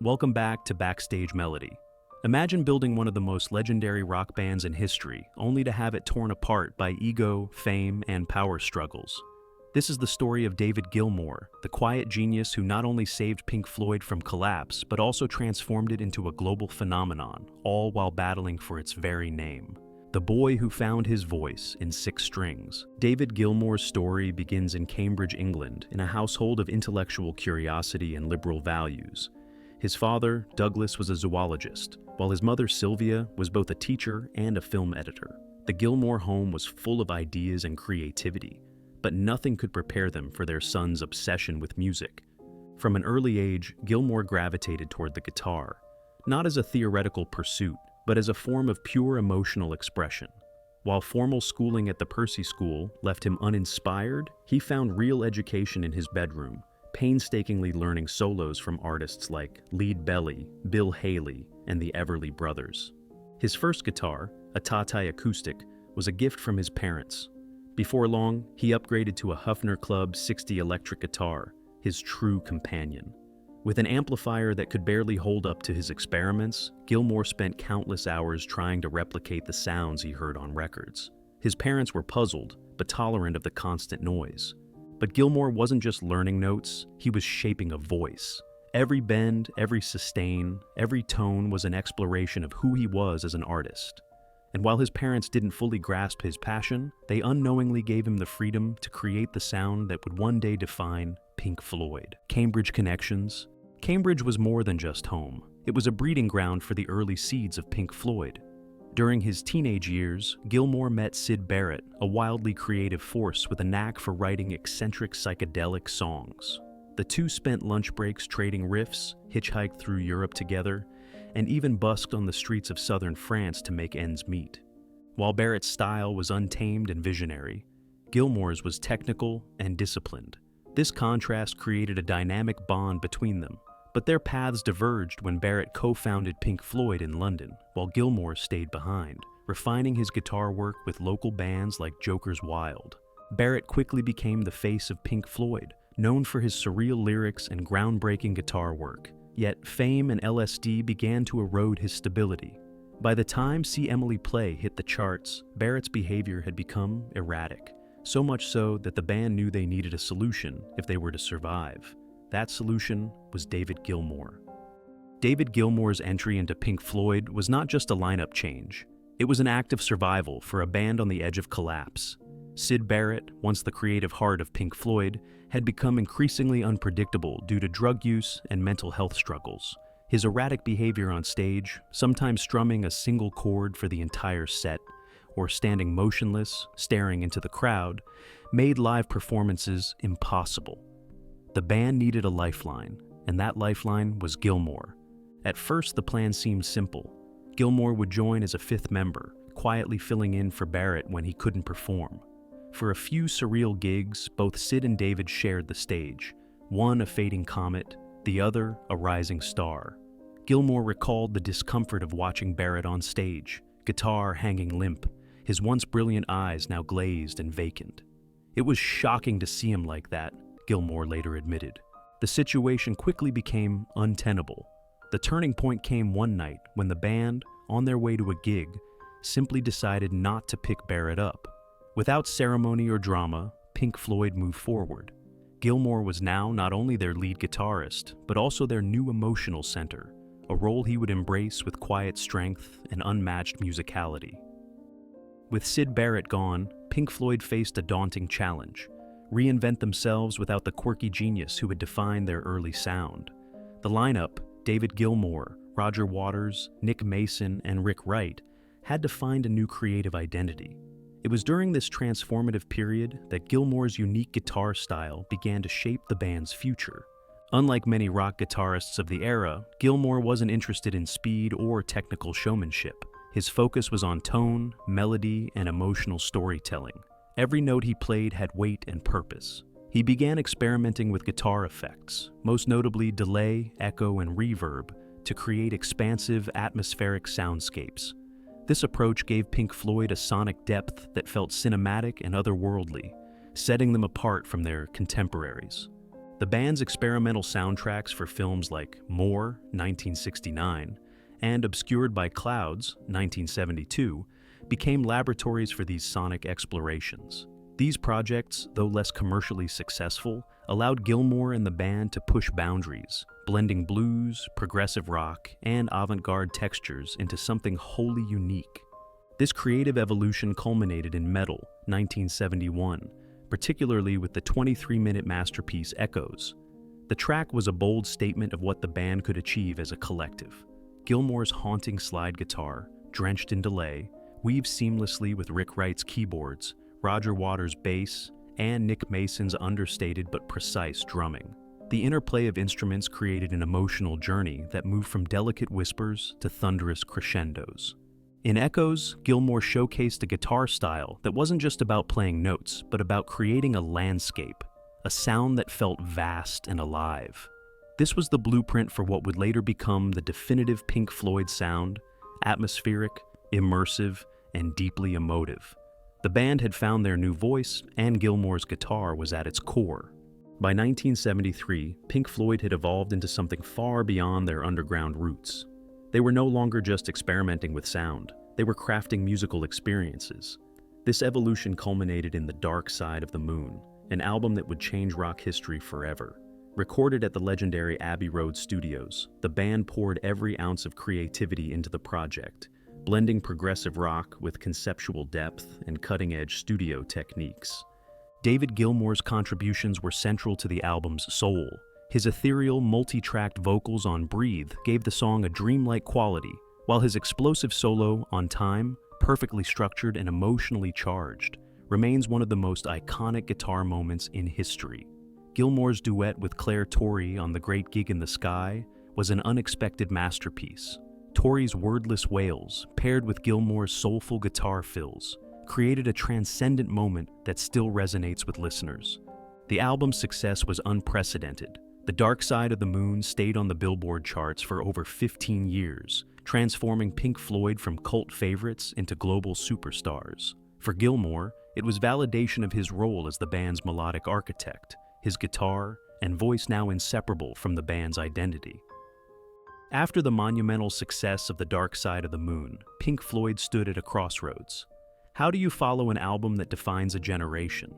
Welcome back to Backstage Melody. Imagine building one of the most legendary rock bands in history, only to have it torn apart by ego, fame, and power struggles. This is the story of David Gilmour, the quiet genius who not only saved Pink Floyd from collapse, but also transformed it into a global phenomenon, all while battling for its very name. The boy who found his voice in six strings. David Gilmour's story begins in Cambridge, England, in a household of intellectual curiosity and liberal values. His father, Douglas, was a zoologist, while his mother, Sylvia, was both a teacher and a film editor. The Gilmour home was full of ideas and creativity, but nothing could prepare them for their son's obsession with music. From an early age, Gilmour gravitated toward the guitar, not as a theoretical pursuit, but as a form of pure emotional expression. While formal schooling at the Perse School left him uninspired, he found real education in his bedroom, painstakingly learning solos from artists like Lead Belly, Bill Haley, and the Everly Brothers. His first guitar, a Tatay acoustic, was a gift from his parents. Before long, he upgraded to a Höfner Club 60 electric guitar, his true companion. With an amplifier that could barely hold up to his experiments, Gilmour spent countless hours trying to replicate the sounds he heard on records. His parents were puzzled, but tolerant of the constant noise. But Gilmour wasn't just learning notes, he was shaping a voice. Every bend, every sustain, every tone was an exploration of who he was as an artist. And while his parents didn't fully grasp his passion, they unknowingly gave him the freedom to create the sound that would one day define Pink Floyd. Cambridge connections. Cambridge was more than just home. It was a breeding ground for the early seeds of Pink Floyd. During his teenage years, Gilmour met Syd Barrett, a wildly creative force with a knack for writing eccentric psychedelic songs. The two spent lunch breaks trading riffs, hitchhiked through Europe together, and even busked on the streets of southern France to make ends meet. While Barrett's style was untamed and visionary, Gilmour's was technical and disciplined. This contrast created a dynamic bond between them, but their paths diverged when Barrett co-founded Pink Floyd in London, while Gilmour stayed behind, refining his guitar work with local bands like Joker's Wild. Barrett quickly became the face of Pink Floyd, known for his surreal lyrics and groundbreaking guitar work. Yet fame and LSD began to erode his stability. By the time See Emily Play hit the charts, Barrett's behavior had become erratic, so much so that the band knew they needed a solution if they were to survive. That solution was David Gilmour. David Gilmour's entry into Pink Floyd was not just a lineup change. It was an act of survival for a band on the edge of collapse. Syd Barrett, once the creative heart of Pink Floyd, had become increasingly unpredictable due to drug use and mental health struggles. His erratic behavior on stage, sometimes strumming a single chord for the entire set, or standing motionless, staring into the crowd, made live performances impossible. The band needed a lifeline, and that lifeline was Gilmour. At first, the plan seemed simple. Gilmour would join as a fifth member, quietly filling in for Barrett when he couldn't perform. For a few surreal gigs, both Syd and David shared the stage, one a fading comet, the other a rising star. Gilmour recalled the discomfort of watching Barrett on stage, guitar hanging limp, his once brilliant eyes now glazed and vacant. It was shocking to see him like that, Gilmour later admitted. The situation quickly became untenable. The turning point came one night when the band, on their way to a gig, simply decided not to pick Barrett up. Without ceremony or drama, Pink Floyd moved forward. Gilmour was now not only their lead guitarist, but also their new emotional center, a role he would embrace with quiet strength and unmatched musicality. With Syd Barrett gone, Pink Floyd faced a daunting challenge: reinvent themselves without the quirky genius who had defined their early sound. The lineup, David Gilmour, Roger Waters, Nick Mason, and Rick Wright, had to find a new creative identity. It was during this transformative period that Gilmour's unique guitar style began to shape the band's future. Unlike many rock guitarists of the era, Gilmour wasn't interested in speed or technical showmanship. His focus was on tone, melody, and emotional storytelling. Every note he played had weight and purpose. He began experimenting with guitar effects, most notably delay, echo, and reverb, to create expansive, atmospheric soundscapes. This approach gave Pink Floyd a sonic depth that felt cinematic and otherworldly, setting them apart from their contemporaries. The band's experimental soundtracks for films like More, 1969, and Obscured by Clouds, 1972, became laboratories for these sonic explorations. These projects, though less commercially successful, allowed Gilmour and the band to push boundaries, blending blues, progressive rock, and avant-garde textures into something wholly unique. This creative evolution culminated in Metal, 1971, particularly with the 23-minute masterpiece Echoes. The track was a bold statement of what the band could achieve as a collective. Gilmour's haunting slide guitar, drenched in delay, weaves seamlessly with Rick Wright's keyboards, Roger Waters' bass, and Nick Mason's understated but precise drumming. The interplay of instruments created an emotional journey that moved from delicate whispers to thunderous crescendos. In Echoes, Gilmour showcased a guitar style that wasn't just about playing notes, but about creating a landscape, a sound that felt vast and alive. This was the blueprint for what would later become the definitive Pink Floyd sound: atmospheric, immersive, and deeply emotive. The band had found their new voice, and Gilmour's guitar was at its core. By 1973, Pink Floyd had evolved into something far beyond their underground roots. They were no longer just experimenting with sound, they were crafting musical experiences. This evolution culminated in The Dark Side of the Moon, an album that would change rock history forever. Recorded at the legendary Abbey Road Studios, the band poured every ounce of creativity into the project, blending progressive rock with conceptual depth and cutting-edge studio techniques. David Gilmour's contributions were central to the album's soul. His ethereal, multi-tracked vocals on Breathe gave the song a dreamlike quality, while his explosive solo on Time, perfectly structured and emotionally charged, remains one of the most iconic guitar moments in history. Gilmour's duet with Claire Torrey on The Great Gig in the Sky was an unexpected masterpiece. Torrey's wordless wails, paired with Gilmour's soulful guitar fills, created a transcendent moment that still resonates with listeners. The album's success was unprecedented. The Dark Side of the Moon stayed on the Billboard charts for over 15 years, transforming Pink Floyd from cult favorites into global superstars. For Gilmour, it was validation of his role as the band's melodic architect, his guitar and voice now inseparable from the band's identity. After the monumental success of The Dark Side of the Moon, Pink Floyd stood at a crossroads. How do you follow an album that defines a generation?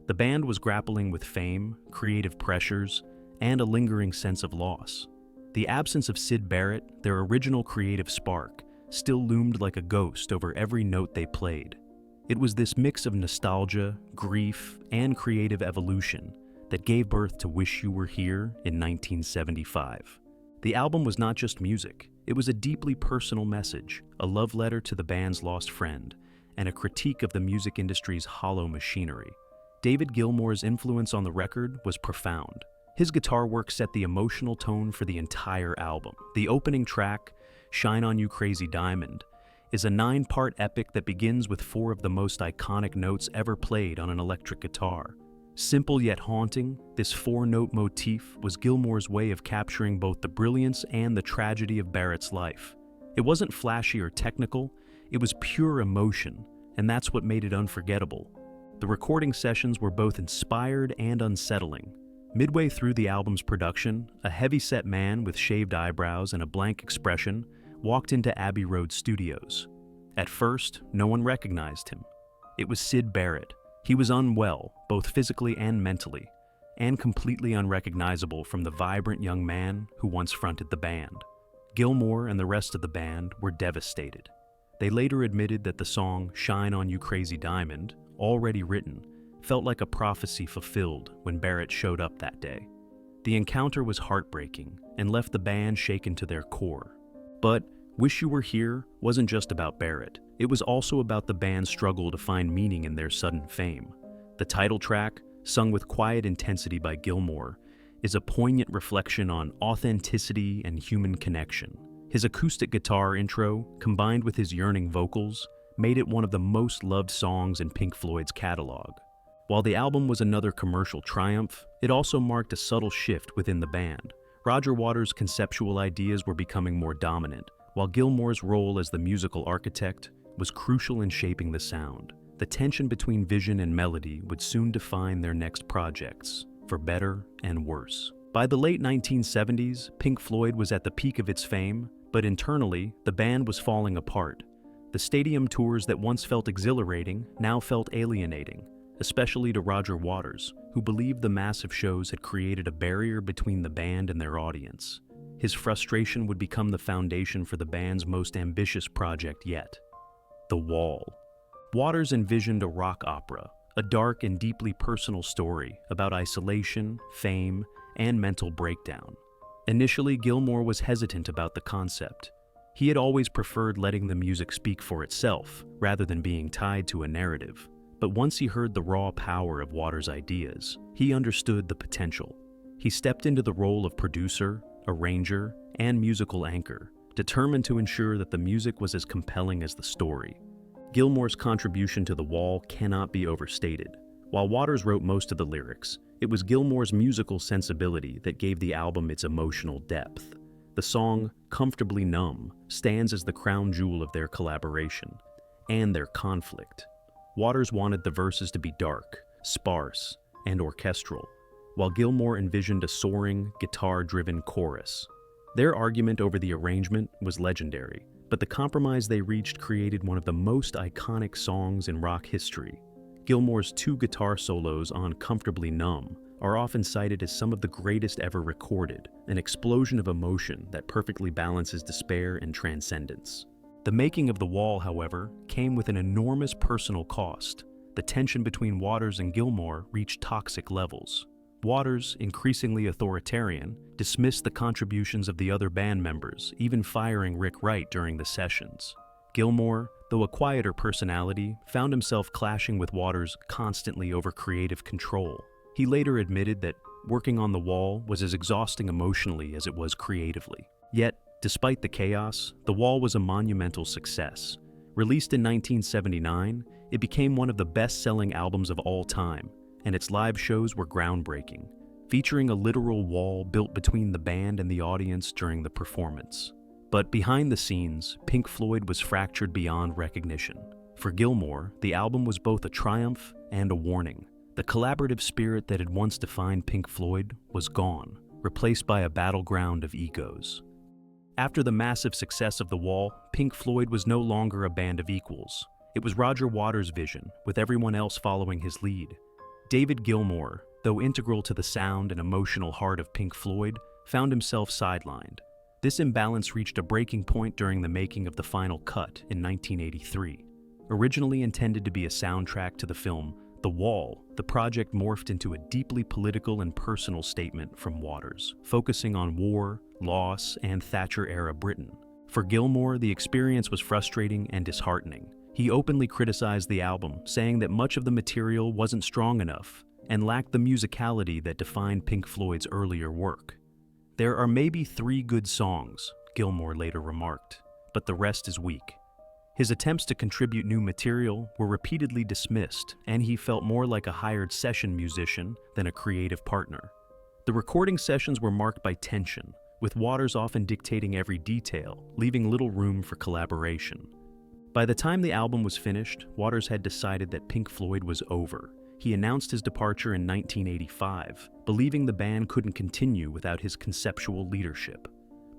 The band was grappling with fame, creative pressures, and a lingering sense of loss. The absence of Syd Barrett, their original creative spark, still loomed like a ghost over every note they played. It was this mix of nostalgia, grief, and creative evolution that gave birth to Wish You Were Here in 1975. The album was not just music, it was a deeply personal message, a love letter to the band's lost friend, and a critique of the music industry's hollow machinery. David Gilmour's influence on the record was profound. His guitar work set the emotional tone for the entire album. The opening track, Shine On You Crazy Diamond, is a 9-part epic that begins with 4 of the most iconic notes ever played on an electric guitar. Simple yet haunting, this 4-note motif was Gilmour's way of capturing both the brilliance and the tragedy of Barrett's life. It wasn't flashy or technical, it was pure emotion, and that's what made it unforgettable. The recording sessions were both inspired and unsettling. Midway through the album's production, a heavy-set man with shaved eyebrows and a blank expression walked into Abbey Road Studios. At first, no one recognized him. It was Syd Barrett. He was unwell, both physically and mentally, and completely unrecognizable from the vibrant young man who once fronted the band. Gilmour and the rest of the band were devastated. They later admitted that the song Shine On You Crazy Diamond, already written, felt like a prophecy fulfilled when Barrett showed up that day. The encounter was heartbreaking and left the band shaken to their core. But Wish You Were Here wasn't just about Barrett. It was also about the band's struggle to find meaning in their sudden fame. The title track, sung with quiet intensity by Gilmour, is a poignant reflection on authenticity and human connection. His acoustic guitar intro, combined with his yearning vocals, made it one of the most loved songs in Pink Floyd's catalog. While the album was another commercial triumph, it also marked a subtle shift within the band. Roger Waters' conceptual ideas were becoming more dominant, while Gilmour's role as the musical architect was crucial in shaping the sound. The tension between vision and melody would soon define their next projects, for better and worse. By the late 1970s, Pink Floyd was at the peak of its fame, but internally, the band was falling apart. The stadium tours that once felt exhilarating now felt alienating, especially to Roger Waters, who believed the massive shows had created a barrier between the band and their audience. His frustration would become the foundation for the band's most ambitious project yet, The Wall. Waters envisioned a rock opera, a dark and deeply personal story about isolation, fame, and mental breakdown. Initially, Gilmour was hesitant about the concept. He had always preferred letting the music speak for itself, rather than being tied to a narrative. But once he heard the raw power of Waters' ideas, he understood the potential. He stepped into the role of producer, arranger, and musical anchor, determined to ensure that the music was as compelling as the story. Gilmour's contribution to The Wall cannot be overstated. While Waters wrote most of the lyrics, it was Gilmour's musical sensibility that gave the album its emotional depth. The song, Comfortably Numb, stands as the crown jewel of their collaboration, and their conflict. Waters wanted the verses to be dark, sparse, and orchestral, while Gilmour envisioned a soaring, guitar-driven chorus. Their argument over the arrangement was legendary, but the compromise they reached created one of the most iconic songs in rock history. Gilmour's two guitar solos on Comfortably Numb are often cited as some of the greatest ever recorded, an explosion of emotion that perfectly balances despair and transcendence. The making of The Wall, however, came with an enormous personal cost. The tension between Waters and Gilmour reached toxic levels. Waters, increasingly authoritarian, dismissed the contributions of the other band members, even firing Rick Wright during the sessions. Gilmour, though a quieter personality, found himself clashing with Waters constantly over creative control. He later admitted that working on The Wall was as exhausting emotionally as it was creatively. Yet, despite the chaos, The Wall was a monumental success. Released in 1979, it became one of the best-selling albums of all time, and its live shows were groundbreaking, featuring a literal wall built between the band and the audience during the performance. But behind the scenes, Pink Floyd was fractured beyond recognition. For Gilmour, the album was both a triumph and a warning. The collaborative spirit that had once defined Pink Floyd was gone, replaced by a battleground of egos. After the massive success of The Wall, Pink Floyd was no longer a band of equals. It was Roger Waters' vision, with everyone else following his lead. David Gilmour, though integral to the sound and emotional heart of Pink Floyd, found himself sidelined. This imbalance reached a breaking point during the making of the final cut in 1983. Originally intended to be a soundtrack to the film The Wall, the project morphed into a deeply political and personal statement from Waters, focusing on war, loss, and Thatcher-era Britain. For Gilmour, the experience was frustrating and disheartening. He openly criticized the album, saying that much of the material wasn't strong enough and lacked the musicality that defined Pink Floyd's earlier work. "There are maybe 3 good songs," Gilmour later remarked, "but the rest is weak." His attempts to contribute new material were repeatedly dismissed, and he felt more like a hired session musician than a creative partner. The recording sessions were marked by tension, with Waters often dictating every detail, leaving little room for collaboration. By the time the album was finished, Waters had decided that Pink Floyd was over. He announced his departure in 1985, believing the band couldn't continue without his conceptual leadership.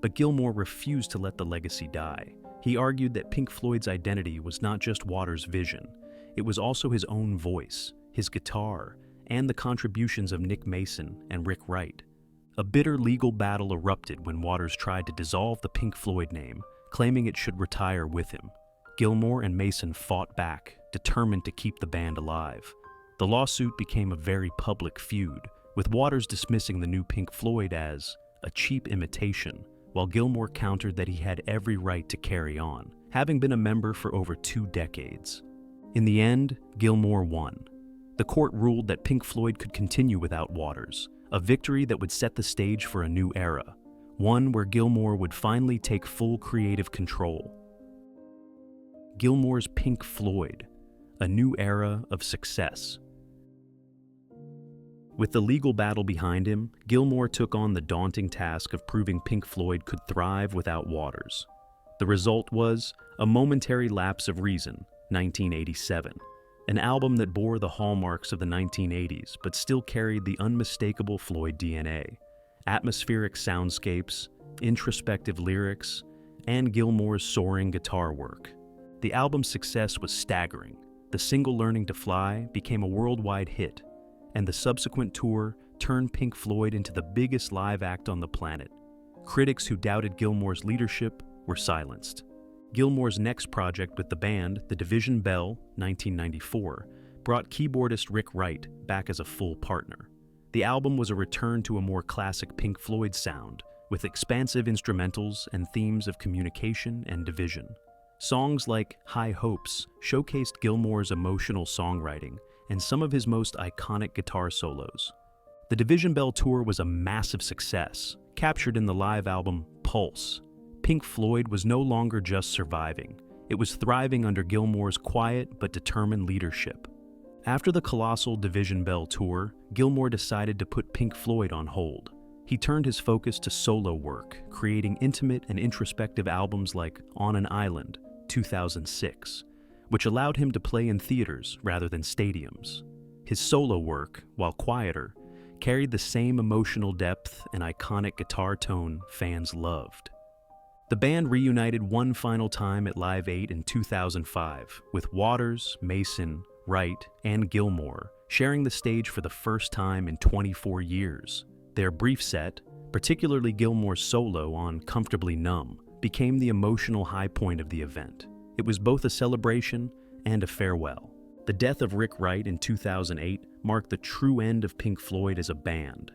But Gilmour refused to let the legacy die. He argued that Pink Floyd's identity was not just Waters' vision, it was also his own voice, his guitar, and the contributions of Nick Mason and Rick Wright. A bitter legal battle erupted when Waters tried to dissolve the Pink Floyd name, claiming it should retire with him. Gilmour and Mason fought back, determined to keep the band alive. The lawsuit became a very public feud, with Waters dismissing the new Pink Floyd as a cheap imitation, while Gilmour countered that he had every right to carry on, having been a member for over 2 decades. In the end, Gilmour won. The court ruled that Pink Floyd could continue without Waters, a victory that would set the stage for a new era, one where Gilmour would finally take full creative control. Gilmour's Pink Floyd, a new era of success. With the legal battle behind him, Gilmour took on the daunting task of proving Pink Floyd could thrive without Waters. The result was A Momentary Lapse of Reason, 1987, an album that bore the hallmarks of the 1980s but still carried the unmistakable Floyd DNA: atmospheric soundscapes, introspective lyrics, and Gilmour's soaring guitar work. The album's success was staggering. The single "Learning to Fly" became a worldwide hit, and the subsequent tour turned Pink Floyd into the biggest live act on the planet. Critics who doubted Gilmour's leadership were silenced. Gilmour's next project with the band, The Division Bell, 1994, brought keyboardist Rick Wright back as a full partner. The album was a return to a more classic Pink Floyd sound, with expansive instrumentals and themes of communication and division. Songs like High Hopes showcased Gilmour's emotional songwriting and some of his most iconic guitar solos. The Division Bell tour was a massive success, captured in the live album Pulse. Pink Floyd was no longer just surviving. It was thriving under Gilmour's quiet but determined leadership. After the colossal Division Bell tour, Gilmour decided to put Pink Floyd on hold. He turned his focus to solo work, creating intimate and introspective albums like On an Island, 2006, which allowed him to play in theaters rather than stadiums. His solo work, while quieter, carried the same emotional depth and iconic guitar tone fans loved. The band reunited one final time at Live 8 in 2005, with Waters, Mason, Wright, and Gilmour sharing the stage for the first time in 24 years. Their brief set, particularly Gilmour's solo on Comfortably Numb, became the emotional high point of the event. It was both a celebration and a farewell. The death of Rick Wright in 2008 marked the true end of Pink Floyd as a band.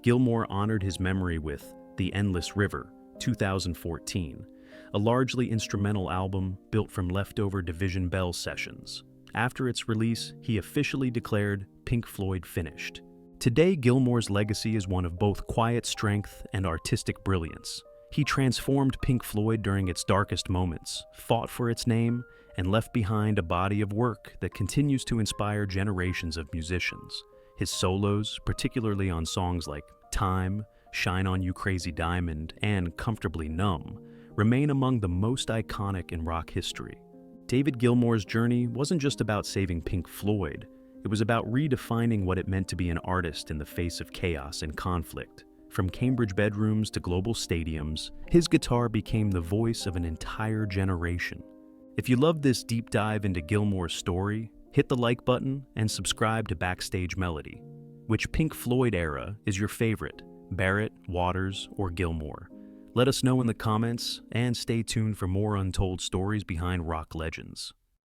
Gilmour honored his memory with The Endless River, 2014, a largely instrumental album built from leftover Division Bell sessions. After its release, he officially declared Pink Floyd finished. Today, Gilmour's legacy is one of both quiet strength and artistic brilliance. He transformed Pink Floyd during its darkest moments, fought for its name, and left behind a body of work that continues to inspire generations of musicians. His solos, particularly on songs like Time, Shine on You Crazy Diamond, and Comfortably Numb, remain among the most iconic in rock history. David Gilmour's journey wasn't just about saving Pink Floyd, it was about redefining what it meant to be an artist in the face of chaos and conflict. From Cambridge bedrooms to global stadiums, his guitar became the voice of an entire generation. If you loved this deep dive into Gilmour's story, hit the like button and subscribe to Backstage Melody. Which Pink Floyd era is your favorite? Barrett, Waters, or Gilmour? Let us know in the comments, and stay tuned for more untold stories behind rock legends.